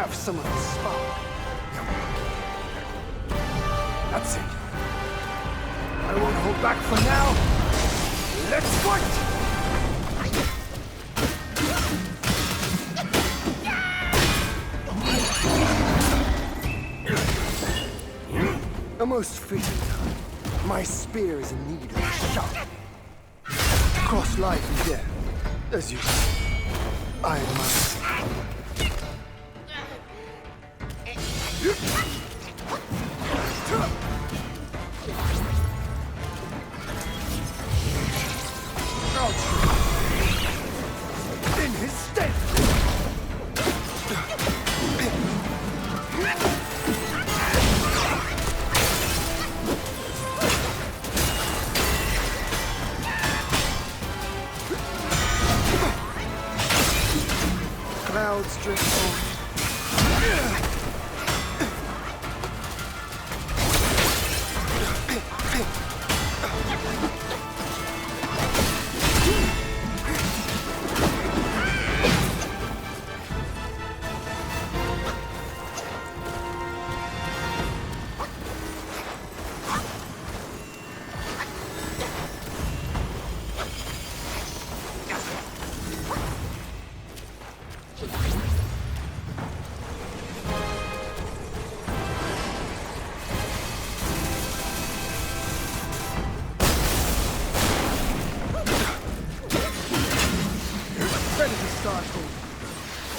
have some of the spark. That's it. I won't hold back for now. Let's fight! A most fitting time. My spear is in need of a sharpening. Cross life and death, as you say. I must. In his stead. Clouds drift over.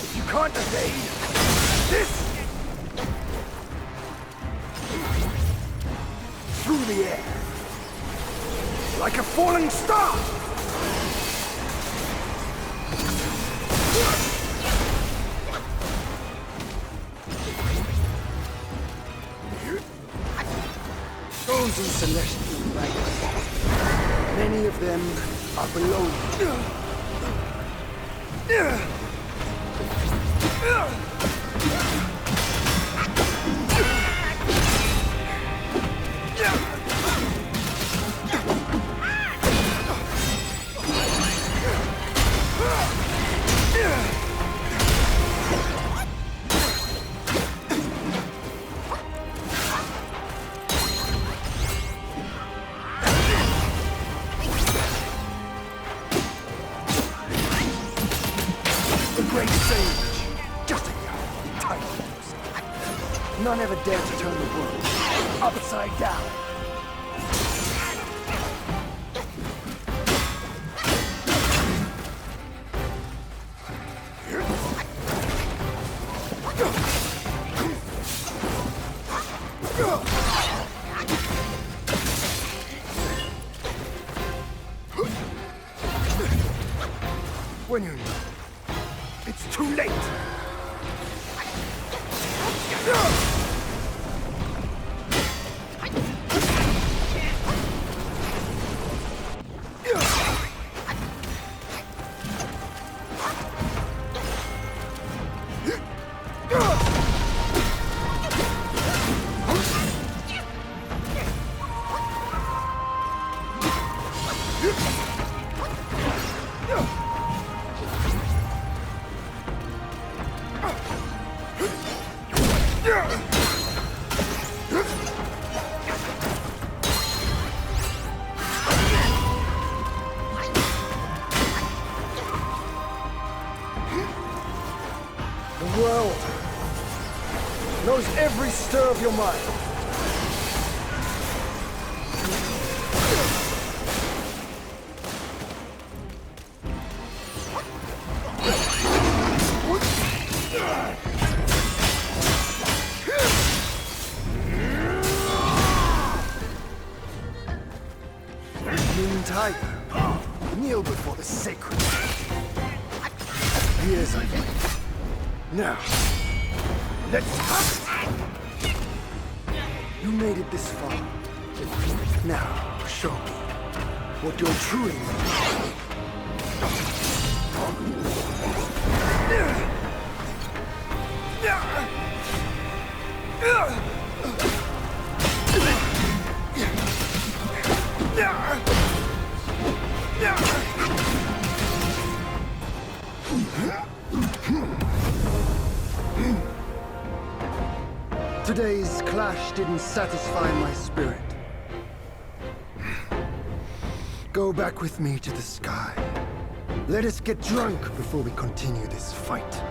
If you can't evade this, through the air, like a falling star. Those in celestial ranks, many of them are below you. Great sage, just a young titans. None ever dared to turn the world upside down. When you know, it's too late! The world knows every stir of your mind. King Tiger, kneel before the sacred. Years I wait. Now, let's hunt! You made it this far. Now, show me what you're truly made. Today's clash didn't satisfy my spirit. Go back with me to the sky. Let us get drunk before we continue this fight.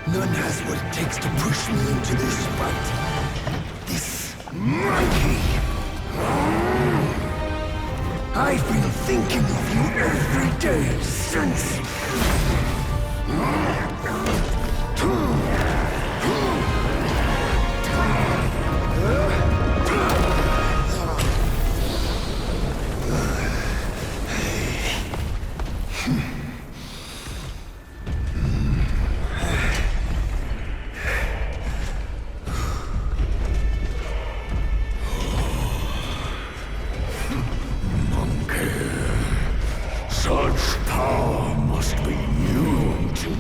None has what it takes to push me into this fight. This monkey! I've been thinking of you every day since... Such power must be new to you.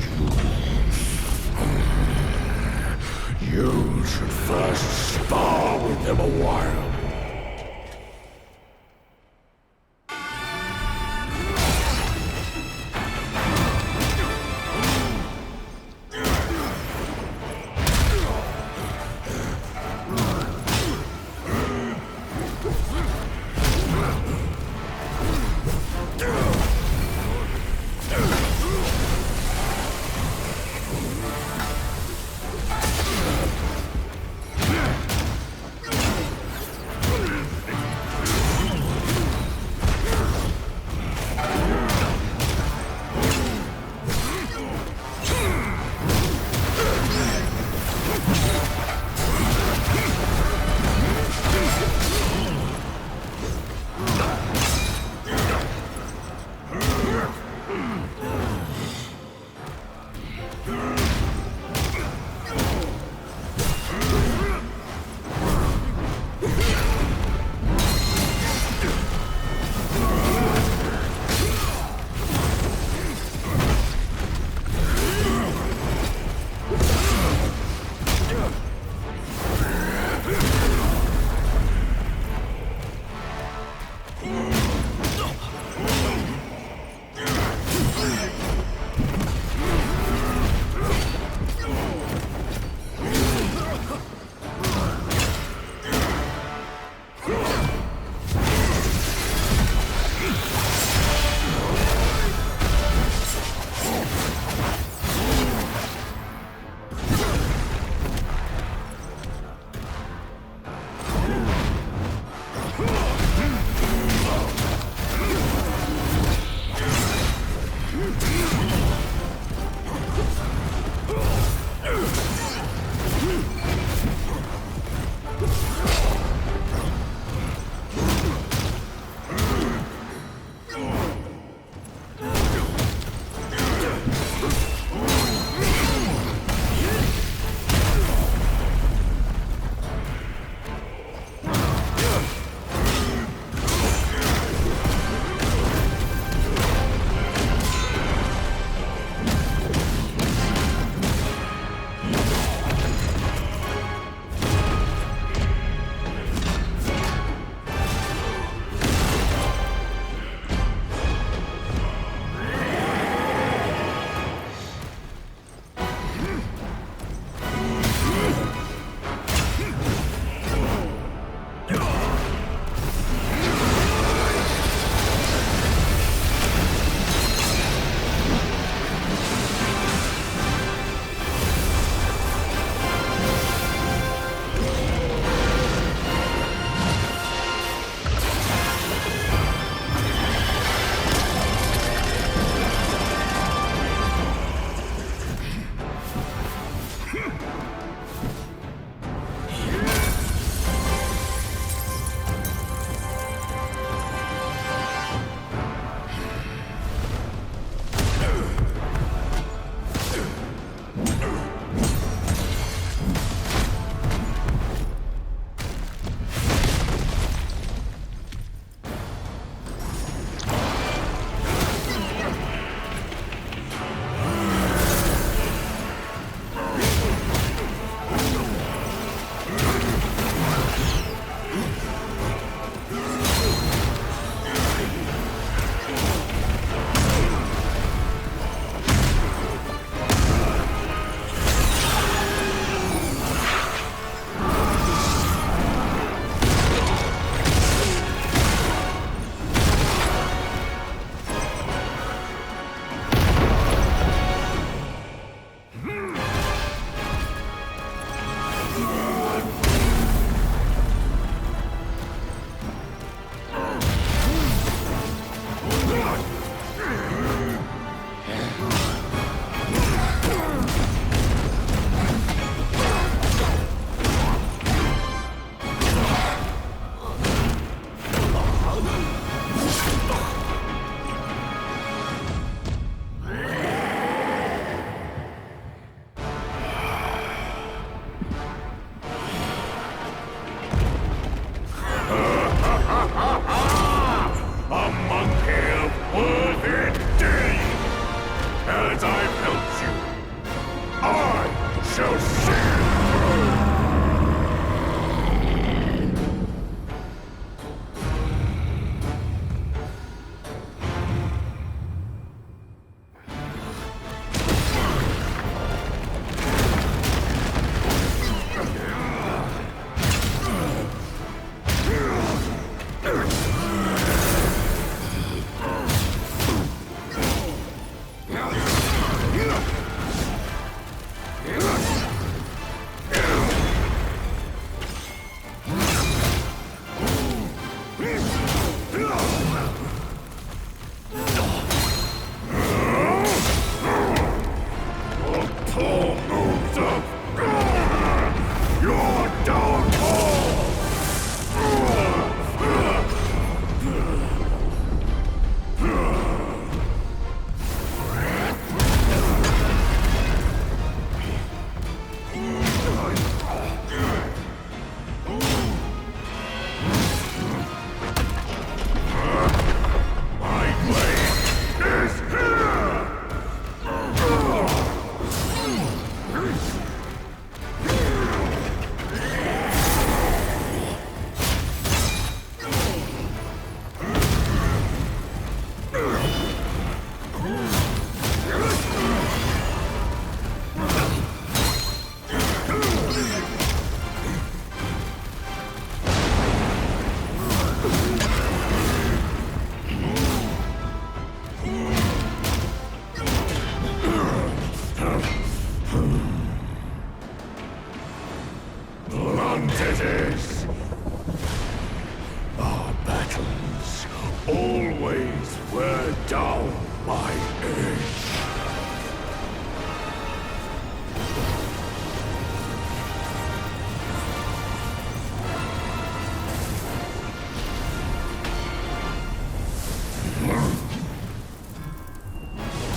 always wear down my edge.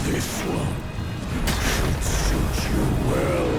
This one should suit you well.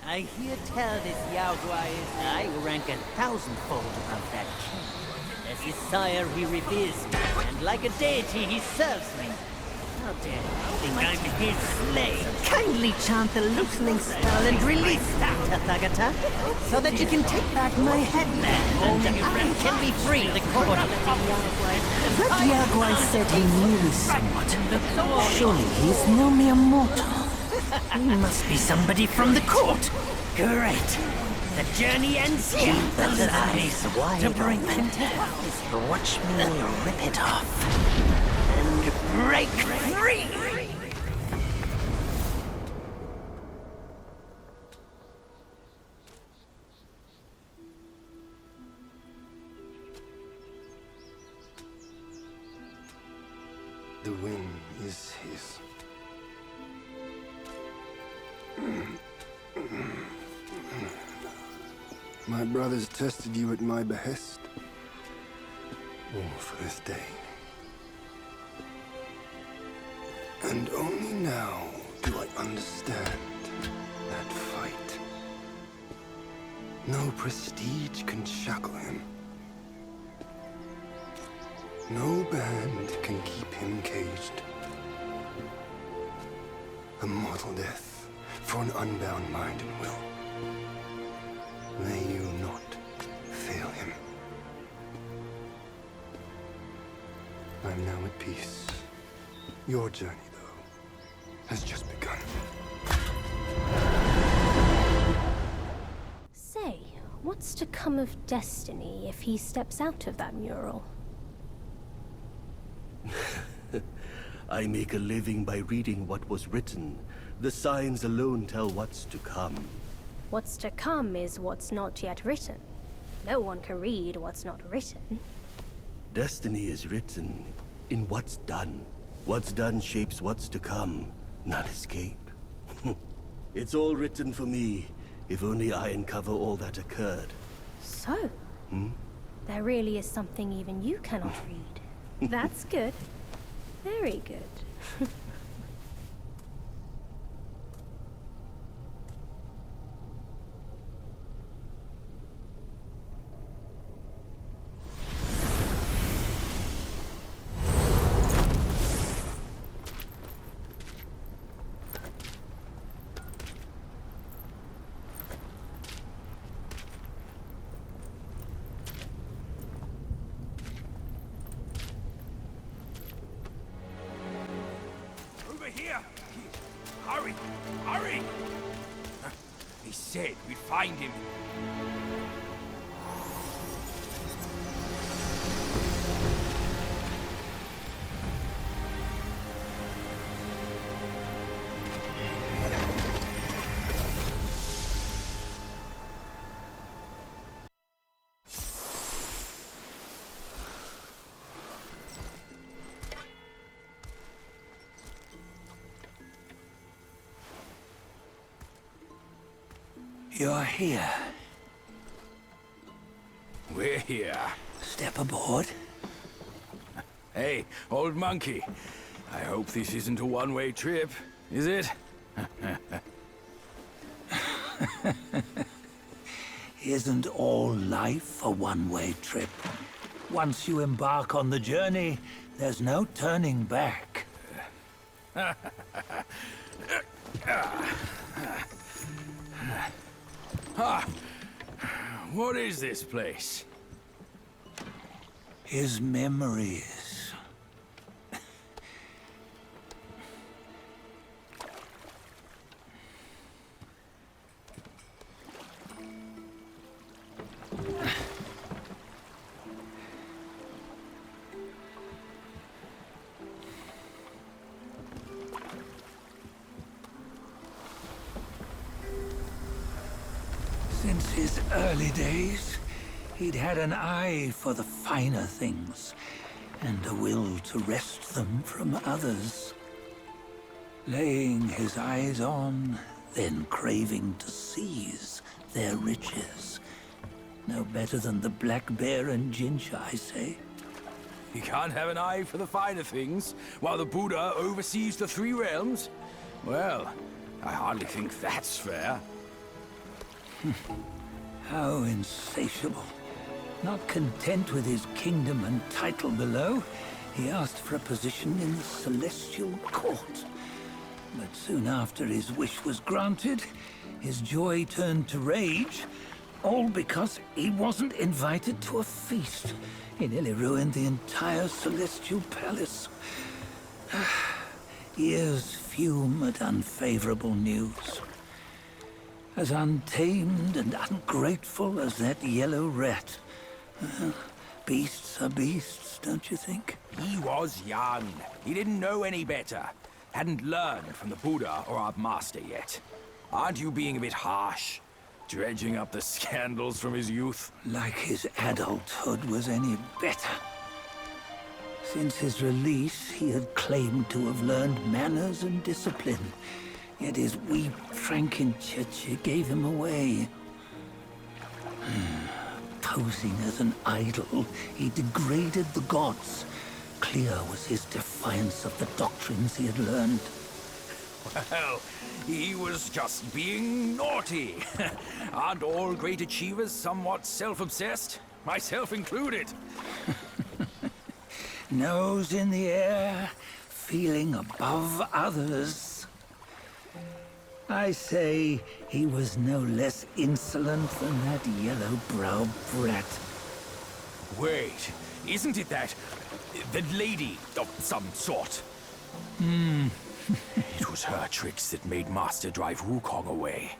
I hear tell this Yao Guai is I rank 1,000-fold above that king. As his sire, he reveres me, and like a deity, he serves me. How dare you think I'm his slave? Kindly chant the loosening spell and release that, Tathagata, so that you can take back my headband and I can be free. The court. That Yaguai said he knew somewhat. Surely he's no mere mortal. He must be somebody from the court. Great. The journey ends here. Keep those eyes wide open. Watch me rip it off. And break free! The win is his. My brothers tested you at my behest. All for this day. And only now do I understand that fight. No prestige can shackle him. No band can keep him caged. A mortal death for an unbound mind and will. May you not fail him. I'm now at peace. Your journey, though, has just begun. Say, what's to come of Destiny if he steps out of that mural? I make a living by reading what was written. The signs alone tell what's to come. What's to come is what's not yet written. No one can read what's not written. Destiny is written in what's done. What's done shapes what's to come, not escape. It's all written for me, if only I uncover all that occurred. So, there really is something even you cannot read. That's good. Very good. Here! Hurry! Hurry! He said we'd find him. You're here. We're here. Step aboard. Hey, old monkey. I hope this isn't a one-way trip, is it? Isn't all life a one-way trip? Once you embark on the journey, there's no turning back. What is this place? His memories. Since his early days, he'd had an eye for the finer things, and a will to wrest them from others. Laying his eyes on, then craving to seize their riches. No better than the black bear and Jincha, I say. You can't have an eye for the finer things, while the Buddha oversees the three realms? Well, I hardly think that's fair. How insatiable. Not content with his kingdom and title below, he asked for a position in the Celestial Court. But soon after his wish was granted, his joy turned to rage, all because he wasn't invited to a feast. He nearly ruined the entire Celestial Palace. Ears fume at unfavorable news. As untamed and ungrateful as that yellow rat. Beasts are beasts, don't you think? He was young. He didn't know any better. Hadn't learned from the Buddha or our master yet. Aren't you being a bit harsh? Dredging up the scandals from his youth? Like his adulthood was any better. Since his release, he had claimed to have learned manners and discipline. Yet his weak Frankenchurch gave him away. Posing as an idol, he degraded the gods. Clear was his defiance of the doctrines he had learned. Well, he was just being naughty. Aren't all great achievers somewhat self-obsessed? Myself included. Nose in the air, feeling above others. I say he was no less insolent than that yellow-browed brat. Wait, isn't it that lady of some sort? It was her tricks that made Master drive Wukong away.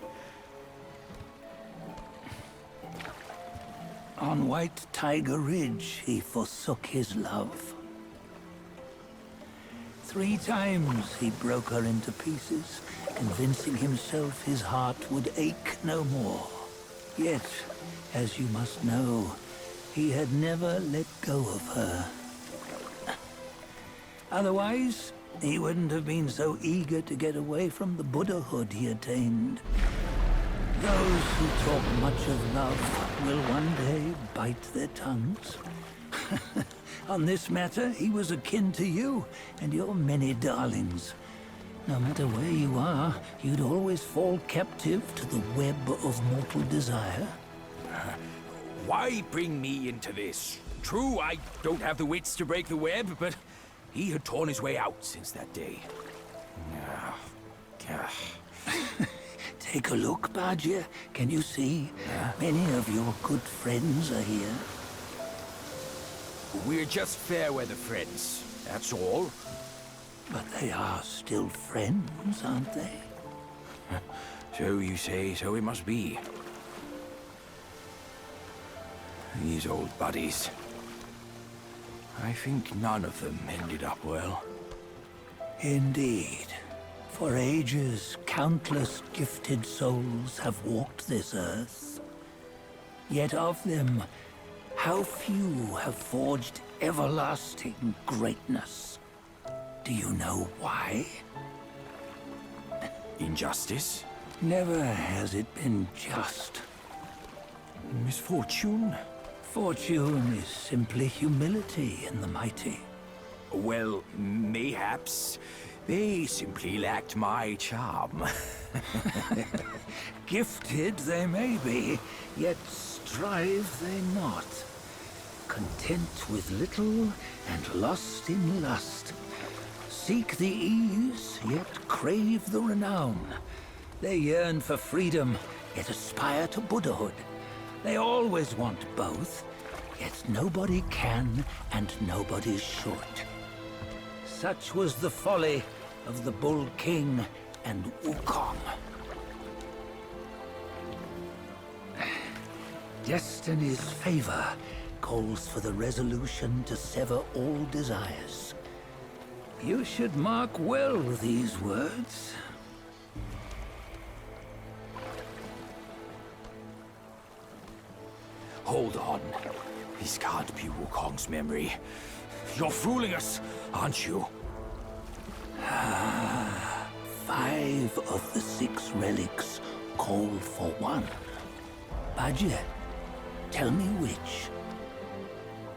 On White Tiger Ridge, he forsook his love. 3 times he broke her into pieces, convincing himself his heart would ache no more. Yet, as you must know, he had never let go of her. Otherwise, he wouldn't have been so eager to get away from the Buddhahood he attained. Those who talk much of love will one day bite their tongues. On this matter, he was akin to you and your many darlings. No matter where you are, you'd always fall captive to the web of mortal desire. Why bring me into this? True, I don't have the wits to break the web, but he had torn his way out since that day. Take a look, Bajia. Can you see? Many of your good friends are here. We're just fair-weather friends, that's all. But they are still friends, aren't they? So you say, so it must be. These old buddies. I think none of them ended up well. Indeed. For ages, countless gifted souls have walked this earth. Yet of them, how few have forged everlasting greatness? Do you know why? Injustice? Never has it been just. Misfortune? Fortune is simply humility in the mighty. Well, mayhaps. They simply lacked my charm. Gifted they may be, yet strive they not. Content with little and lost in lust. Seek the ease, yet crave the renown. They yearn for freedom, yet aspire to Buddhahood. They always want both, yet nobody can and nobody should. Such was the folly of the Bull King and Wukong. Destiny's favor calls for the resolution to sever all desires. You should mark well these words. Hold on. This can't be Wukong's memory. You're fooling us, aren't you? 5 of the 6 relics call for one. Bajie, tell me which.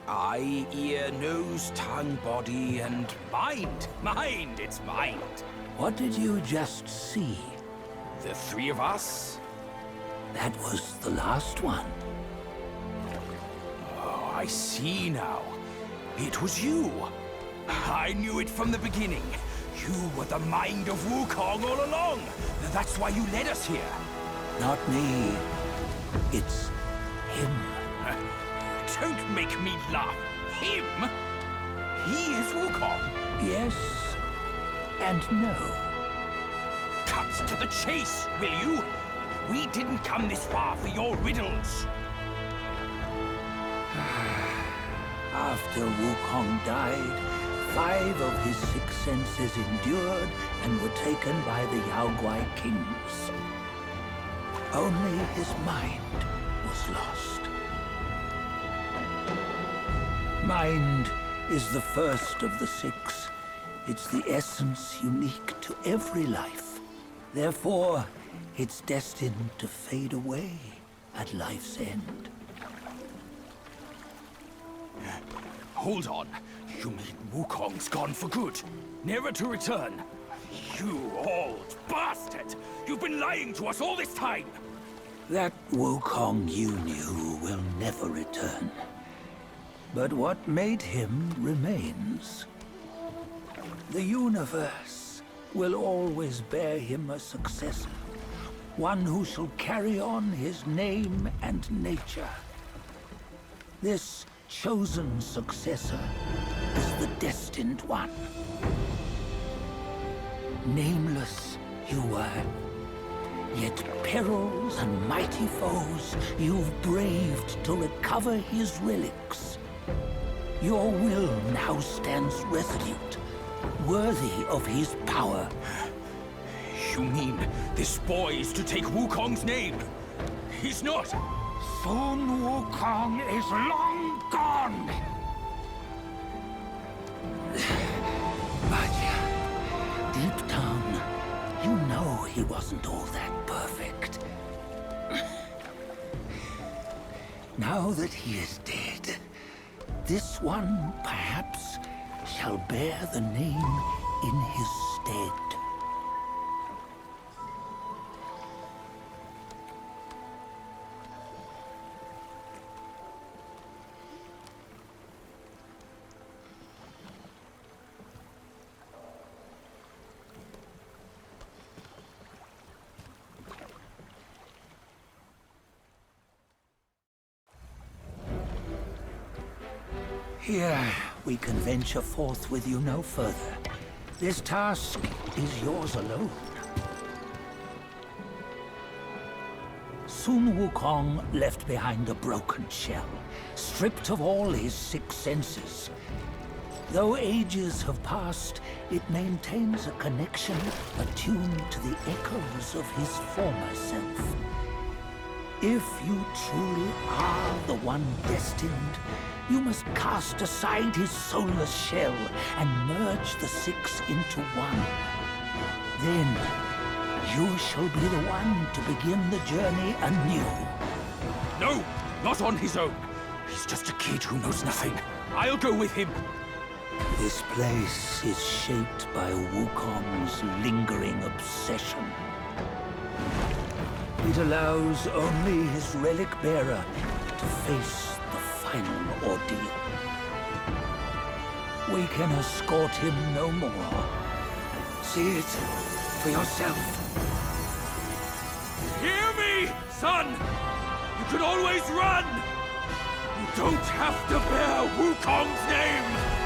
Eye, ear, nose, tongue, body, and mind. Mind, it's mind. What did you just see? The 3 of us? That was the last one. Oh, I see now. It was you. I knew it from the beginning. You were the mind of Wukong all along. That's why you led us here. Not me. It's him. Don't make me laugh. Him? He is Wukong. Yes and no. Cut to the chase, will you? We didn't come this far for your riddles. After Wukong died, 5 of his 6 senses endured and were taken by the Yaoguai kings. Only his mind was lost. Mind is the first of the 6. It's the essence unique to every life. Therefore, it's destined to fade away at life's end. Hold on. You mean Wukong's gone for good? Never to return? You old bastard! You've been lying to us all this time! That Wukong you knew will never return. But what made him remains. The universe will always bear him a successor. One who shall carry on his name and nature. This chosen successor is the destined one. Nameless you were, yet perils and mighty foes you've braved to recover his relics. Your will now stands resolute, worthy of his power. You mean this boy is to take Wukong's name? He's not! Sun Wukong is long gone! But deep down, you know he wasn't all that perfect. Now that he is dead, this one, perhaps, shall bear the name in his stead. Here, we can venture forth with you no further. This task is yours alone. Sun Wukong left behind a broken shell, stripped of all his 6 senses. Though ages have passed, it maintains a connection attuned to the echoes of his former self. If you truly are the one destined, you must cast aside his soulless shell and merge the 6 into one. Then, you shall be the one to begin the journey anew. No! Not on his own! He's just a kid who knows nothing. I'll go with him! This place is shaped by Wukong's lingering obsession. It allows only his relic bearer to face the final ordeal. We can escort him no more. See it for yourself. Hear me, son! You can always run! You don't have to bear Wukong's name!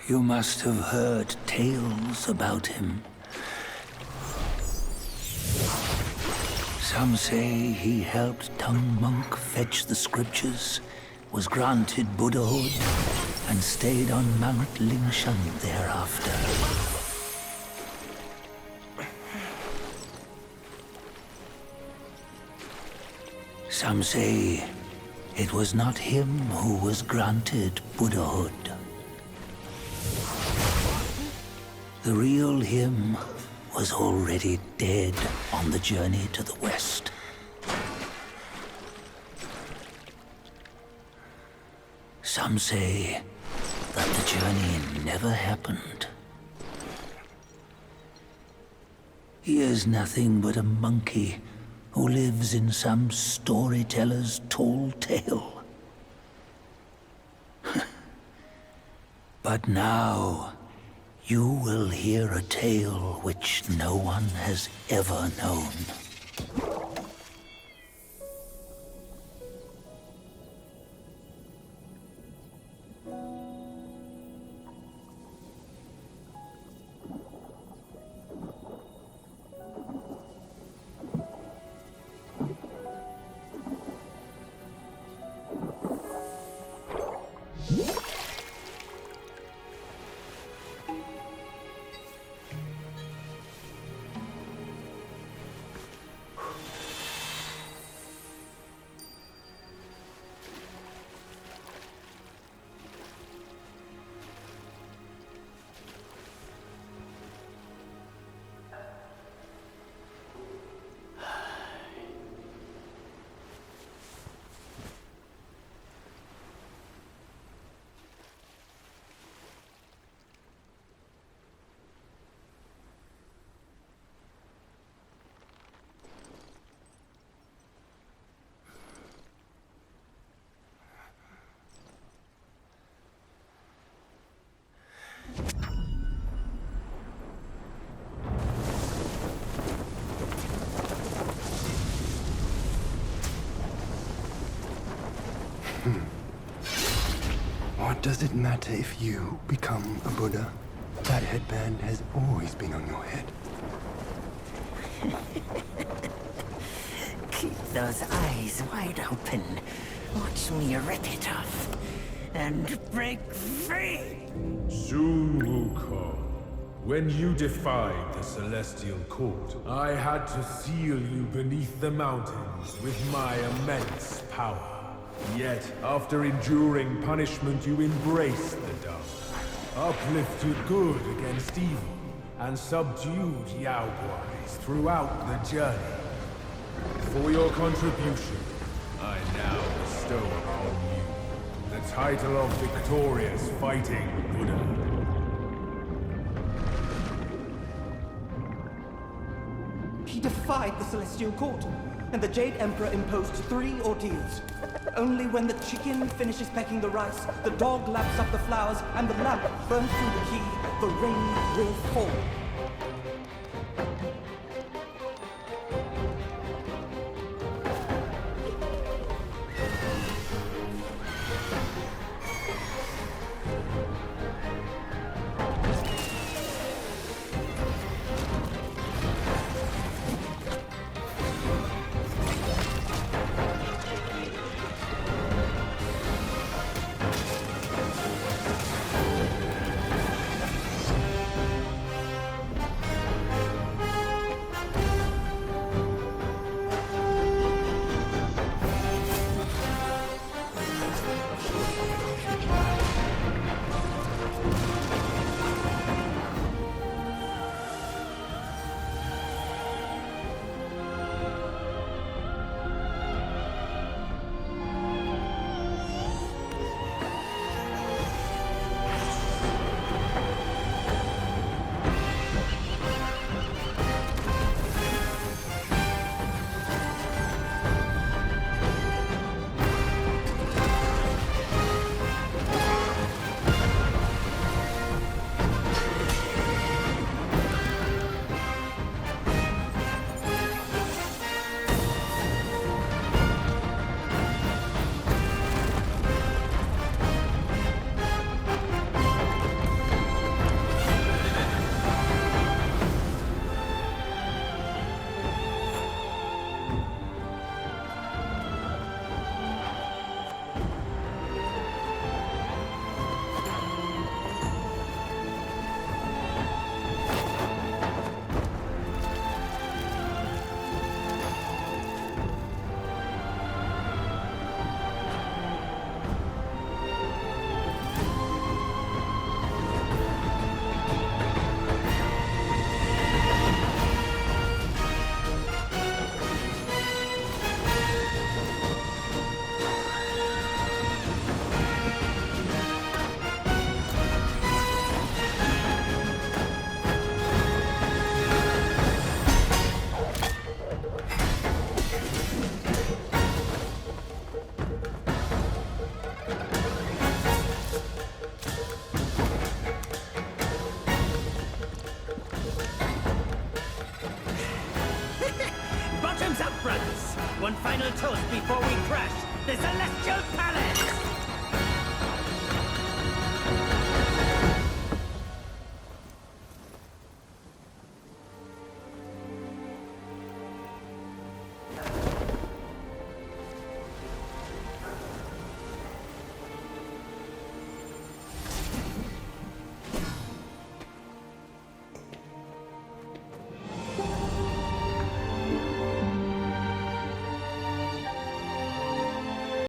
You must have heard tales about him. Some say he helped Tung Monk fetch the scriptures, was granted Buddhahood, and stayed on Mount Lingshan thereafter. Some say it was not him who was granted Buddhahood. The real him was already dead on the journey to the west. Some say that the journey never happened. He is nothing but a monkey who lives in some storyteller's tall tale. But now, you will hear a tale which no one has ever known. What does it matter if you become a Buddha? That headband has always been on your head. Keep those eyes wide open. Watch me rip it off. And break free! Sun Wukong, when you defied the Celestial Court, I had to seal you beneath the mountains with my immense power. Yet, after enduring punishment, you embraced the dark, uplifted good against evil, and subdued Yao Guais throughout the journey. For your contribution, I now bestow upon you the title of Victorious Fighting Buddha. He defied the Celestial Court, and the Jade Emperor imposed 3 ordeals. Only when the chicken finishes pecking the rice, the dog laps up the flowers, and the lamp burns through the key, the rain will fall. toast before we crash the Celestial Palace!